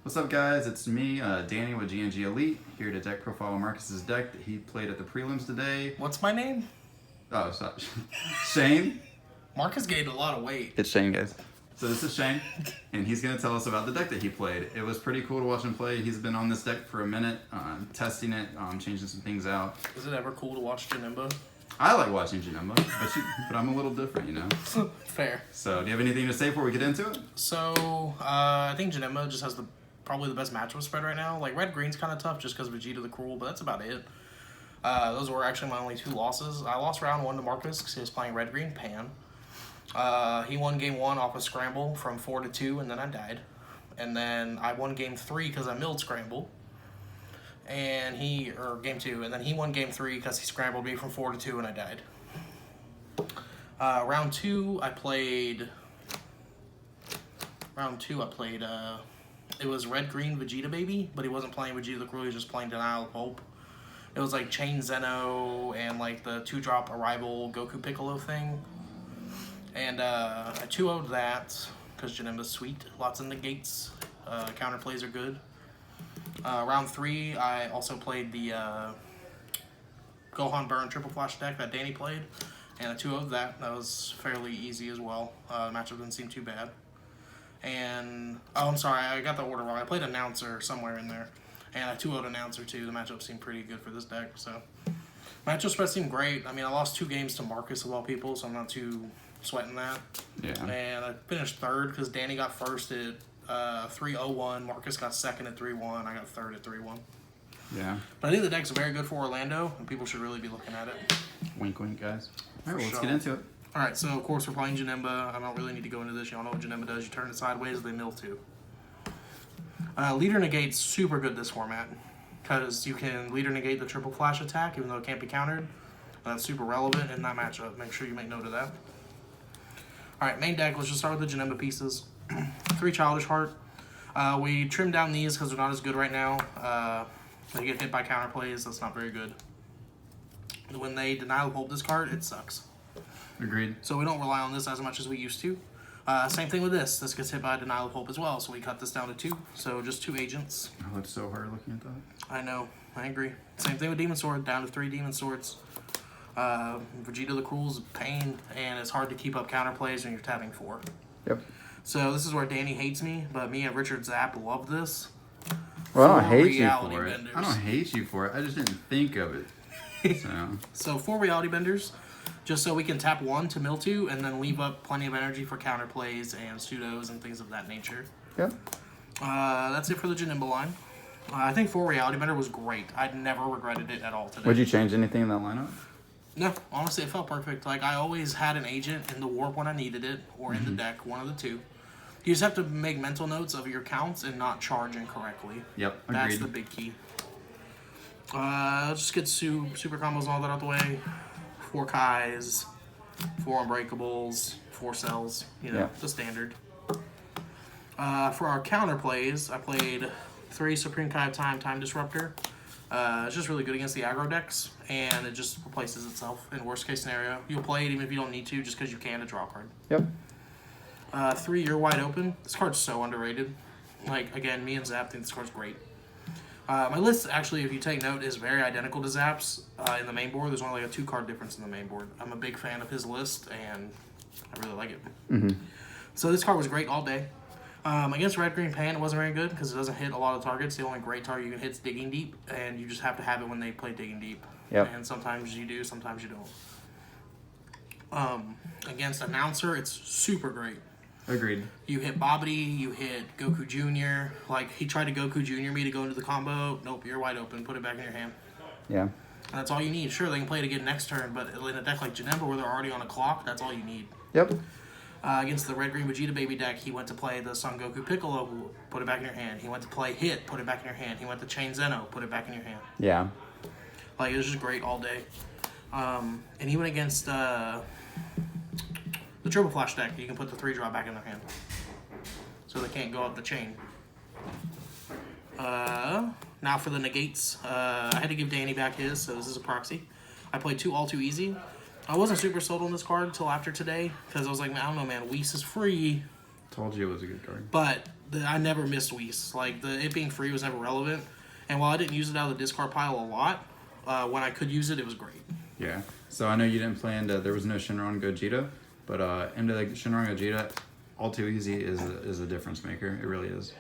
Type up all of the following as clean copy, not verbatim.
What's up, guys? It's me, Danny with G&G Elite, here to deck profile Marcus's deck that he played at the prelims today. What's my name? Oh, sorry. Shane? Marcus gained a lot of weight. It's Shane, guys. So this is Shane, and he's going to tell us about the deck that he played. It was pretty cool to watch him play. He's been on this deck for a minute, testing it, changing some things out. Is it ever cool to watch Janemba? I like watching Janemba, but I'm a little different, you know? Fair. So do you have anything to say before we get into it? So, I think Janemba just has probably the best matchup spread right now. Like, red-green's kind of tough just because Vegeta the Cruel, but that's about it. Those were actually my only two losses. I lost round one to Marcus because he was playing red-green Pan. He won game one off a scramble from 4-2, and then I died. And then I won game three because I milled scramble. And game two, and then he won game three because he scrambled me from 4-2, and I died. Round two, I played, it was red-green Vegeta Baby, but he wasn't playing Vegeta the Cruel, he was just playing Denial of Hope. It was like Chain Zeno and like the 2-drop Arrival Goku Piccolo thing. And I 2-0'd that because Janemba's sweet, lots of negates, counterplays are good. Round three, I also played the Gohan Burn Triple Flash deck that Danny played, and I 2-0'd that. That was fairly easy as well. Matchup didn't seem too bad. And, I'm sorry, I got the order wrong. I played Announcer somewhere in there, and I 2-0'd Announcer too. The matchup seemed pretty good for this deck, so. Matchup spread seemed great. I mean, I lost 2 games to Marcus of all people, so I'm not too sweating that. Yeah. And I finished third because Danny got first at 3-0-1. Marcus got second at 3-1. I got third at 3-1. Yeah. But I think the deck's very good for Orlando, and people should really be looking at it. Wink, wink, guys. All right, well, let's sure. get into it. All right, so of course we're playing Janemba. I don't really need to go into this. Y'all know what Janemba does. You turn it sideways, they mill too. Leader Negate's super good this format because you can Leader Negate the triple flash attack even though it can't be countered. That's super relevant in that matchup. Make sure you make note of that. All right, main deck. Let's just start with the Janemba pieces. 3 Childish Heart. We trimmed down these because they're not as good right now. They get hit by counterplays. That's not very good. When they Denial of Hope this card, it sucks. Agreed. So we don't rely on this as much as we used to. Same thing with this. This gets hit by Denial of Hope as well, so we cut this down to 2. So just 2 agents. Oh, it's so hard looking at that. I know. I agree. Same thing with Demon Sword. Down to 3 Demon Swords. Vegeta the Cruel's pain, and it's hard to keep up counterplays when you're tapping 4. Yep. So this is where Danny hates me, but me and Richard Zapp love this. Well, I don't hate you reality for it. benders. I don't hate you for it. I just didn't think of it. So 4 reality benders, just so we can tap 1 to mill 2, and then leave up plenty of energy for counterplays and pseudos and things of that nature. Yep. That's it for the Janemba line. I think 4 reality bender was great. I'd never regretted it at all today. Would you change anything in that lineup? No, honestly, it felt perfect. Like, I always had an agent in the warp when I needed it, or in the deck, one of the 2. You just have to make mental notes of your counts and not charge incorrectly. Yep, agreed. That's the big key. Just get super combos and all that out the way. 4 Kais, 4 Unbreakables, 4 Cells, the standard. For our counterplays, I played 3 Supreme Kai of Time Disruptor. It's just really good against the aggro decks, and it just replaces itself in worst case scenario. You'll play it even if you don't need to, just because you can to draw a card. Yep. 3 You're Wide Open. This card's so underrated. Like, again, me and Zapp think this card's great. My list, actually, if you take note, is very identical to Zapp's in the main board. There's only like a 2-card difference in the main board. I'm a big fan of his list, and I really like it. So this card was great all day. Against Red Green Pan, it wasn't very good because it doesn't hit a lot of targets. The only great target you can hit is Digging Deep, and you just have to have it when they play Digging Deep. Yep. And sometimes you do, sometimes you don't. Against Announcer, it's super great. Agreed. You hit Bobbity, you hit Goku Jr. Like, he tried to Goku Jr. me to go into the combo. Nope, you're wide open. Put it back in your hand. Yeah. And that's all you need. Sure, they can play it again next turn, but in a deck like Janemba where they're already on a clock, that's all you need. Yep. Against the Red-Green Vegeta Baby deck, he went to play the Son Goku Piccolo, put it back in your hand. He went to play Hit, put it back in your hand. He went to Chain Zeno, put it back in your hand. Yeah. Like, it was just great all day. And even against the Triple Flash deck, you can put the 3-drop back in their hand. So they can't go up the chain. Now for the negates. I had to give Danny back his, so this is a proxy. I played 2 All Too Easy. I wasn't super sold on this card until after today, because I was like, I don't know, man, Whis is free. Told you it was a good card. But I never missed Whis. Like, it being free was never relevant. And while I didn't use it out of the discard pile a lot, when I could use it, it was great. Yeah. So I know you didn't play into, there was no Shinron Gogeta, but into the Shinron Gogeta, all too easy is a difference maker. It really is.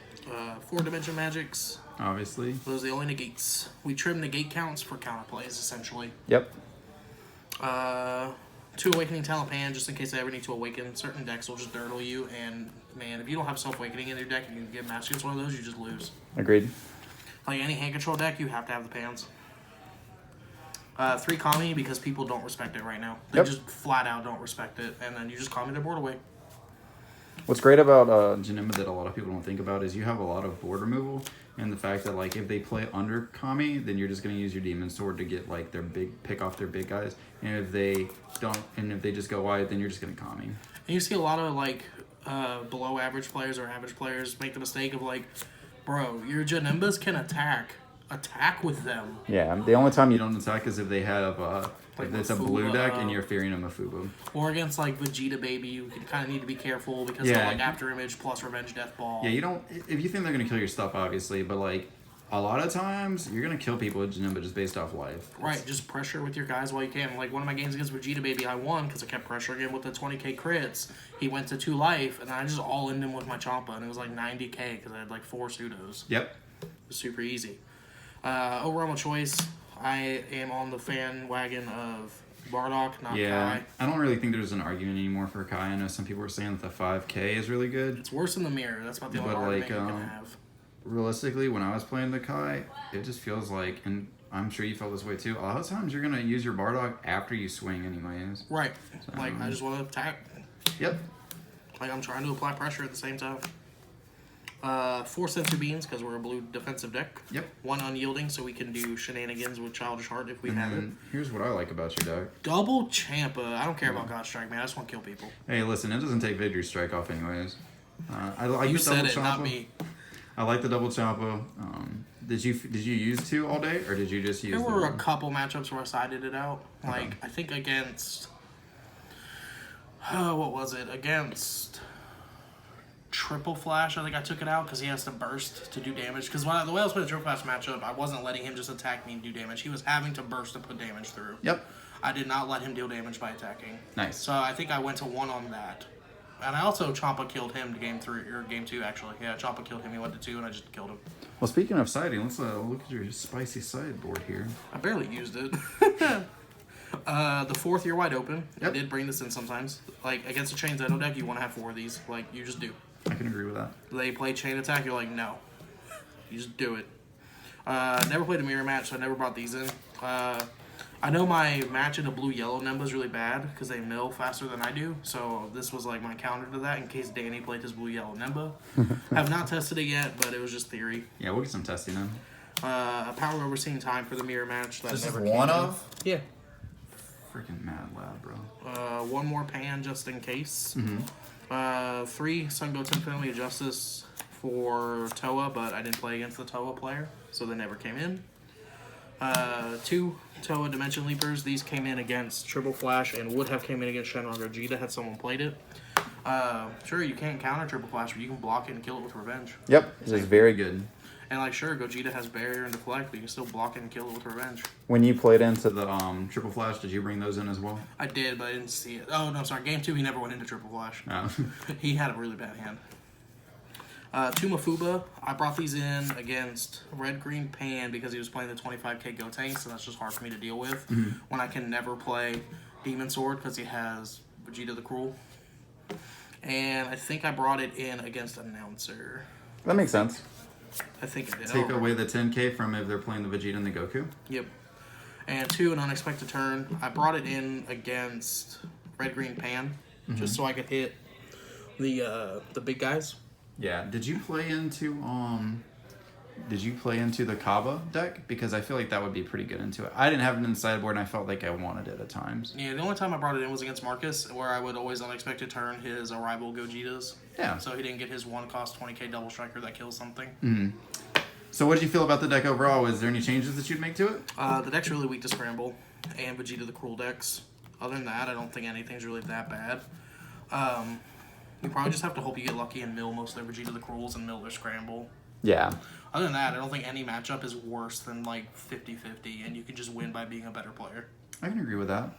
4-dimension magics. Obviously. Those are the only negates. We trim negate counts for counterplays, essentially. Yep. 2 Awakening Talipan, just in case I ever need to awaken. Certain decks will just dirtle you, and man, if you don't have Self-Awakening in your deck and you get matched against one of those, you just lose. Agreed. Like any hand control deck, you have to have the pans. 3 Kami, because people don't respect it right now. They just flat out don't respect it, and then you just Kami their board away. What's great about Janemba that a lot of people don't think about is you have a lot of board removal, and the fact that like if they play under Kami, then you're just gonna use your Demon Sword to get like their pick off their big guys, and if they don't, and if they just go wide, then you're just gonna Kami. And you see a lot of like below average players or average players make the mistake of like, bro, your Janembas can attack with them. Yeah, the only time you don't attack is if they have Like if it's a Mafuba, blue deck and you're fearing a Mafuba. Or against like Vegeta Baby, you kind of need to be careful because they're like After Image plus Revenge Death Ball. Yeah, you don't. If you think they're gonna kill your stuff, obviously, but like a lot of times you're gonna kill people with Janemba just based off life. Right, just pressure with your guys while you can. Like one of my games against Vegeta Baby, I won because I kept pressuring him with the 20k crits. He went to 2 life, and I just all-in him with my Champa, and it was like 90k because I had like 4 pseudos. Yep. It was super easy. Overall choice, I am on the fan wagon of Bardock, not Kai. I don't really think there's an argument anymore for Kai. I know some people are saying that the 5k is really good. It's worse than the mirror. That's about the only argument you can have. Realistically, when I was playing the Kai, it just feels like, and I'm sure you felt this way too, a lot of times you're going to use your Bardock after you swing anyways. Right. So, like, I just want to attack. Yep. Like, I'm trying to apply pressure at the same time. 4 Sensory Beans, because we're a blue defensive deck. Yep. 1 Unyielding, so we can do shenanigans with Childish Heart if we have it. Here's what I like about your deck. Double Champa. I don't care about God Strike, man. I just want to kill people. Hey, listen, it doesn't take Victory Strike off anyways. I like You the said double it, Champa. not me. I like the double Champa. Did you use 2 all day, or did you just use? There were a couple matchups where I sided it out. Like I think against what was it? Against Triple Flash, I think I took it out because he has to burst to do damage. Because the way I was playing the Triple Flash matchup, I wasn't letting him just attack me and do damage. He was having to burst to put damage through. Yep. I did not let him deal damage by attacking. Nice. So I think I went to 1 on that. And I also Champa killed him to game 2 actually. Yeah, Champa killed him. He went to 2 and I just killed him. Well, speaking of siding, let's look at your spicy sideboard here. I barely used it. The 4th, you're wide open. Yep. I did bring this in sometimes. Like against a Chain Zeno deck, you want to have 4 of these. Like you just do. I can agree with that. They play Chain Attack, you're like, no. You just do it. Never played a mirror match, so I never brought these in. I know my match in a blue-yellow Nemba is really bad because they mill faster than I do. So this was like my counter to that in case Danny played his blue-yellow Nemba. Have not tested it yet, but it was just theory. Yeah, we'll get some testing in. A power overseeing time for the mirror match. That This never is came one in. of? Yeah. Freaking mad lad, bro. 1 more pan just in case. Mm-hmm. 3 Sun Goten Family of Justice for Toa, but I didn't play against the Toa player, so they never came in. 2 Toa Dimension Leapers. These came in against Triple Flash and would have came in against Shenron Gogeta had someone played it. Sure, you can't counter Triple Flash, but you can block it and kill it with Revenge. Yep, this is very good. And like, sure, Gogeta has Barrier and Deflect, but you can still block it and kill it with Revenge. When you played into the Triple Flash, did you bring those in as well? I did, but I didn't see it. Oh, no, sorry. Game 2, he never went into Triple Flash. No. He had a really bad hand. 2 Mafuba. I brought these in against Red Green Pan because he was playing the 25k Gotenks, so that's just hard for me to deal with when I can never play Demon Sword because he has Vegeta the Cruel. And I think I brought it in against Announcer. That makes sense. I think I did. Take away the 10k from if they're playing the Vegeta and the Goku. Yep. And 2, an unexpected turn. I brought it in against Red Green Pan just so I could hit the big guys. Yeah. Did you play into the Kaba deck? Because I feel like that would be pretty good into it. I didn't have it in the sideboard, and I felt like I wanted it at times. Yeah, the only time I brought it in was against Marcus, where I would always unexpected turn his Arrival Gogetas. Yeah. So he didn't get his 1-cost 20k double striker that kills something. Mm-hmm. So what did you feel about the deck overall? Was there any changes that you'd make to it? The deck's really weak to Scramble and Vegeta the Cruel decks. Other than that, I don't think anything's really that bad. You probably just have to hope you get lucky and mill most of their Vegeta the Cruels and mill their Scramble. Yeah. Other than that, I don't think any matchup is worse than like 50-50, and you can just win by being a better player. I can agree with that.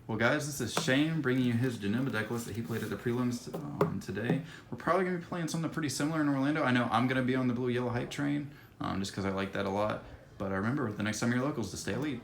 Well, guys, this is Shane bringing you his Janemba deck list that he played at the prelims today. We're probably going to be playing something pretty similar in Orlando. I know I'm going to be on the blue-yellow hype train just because I like that a lot. But remember, the next time you're locals, to stay elite.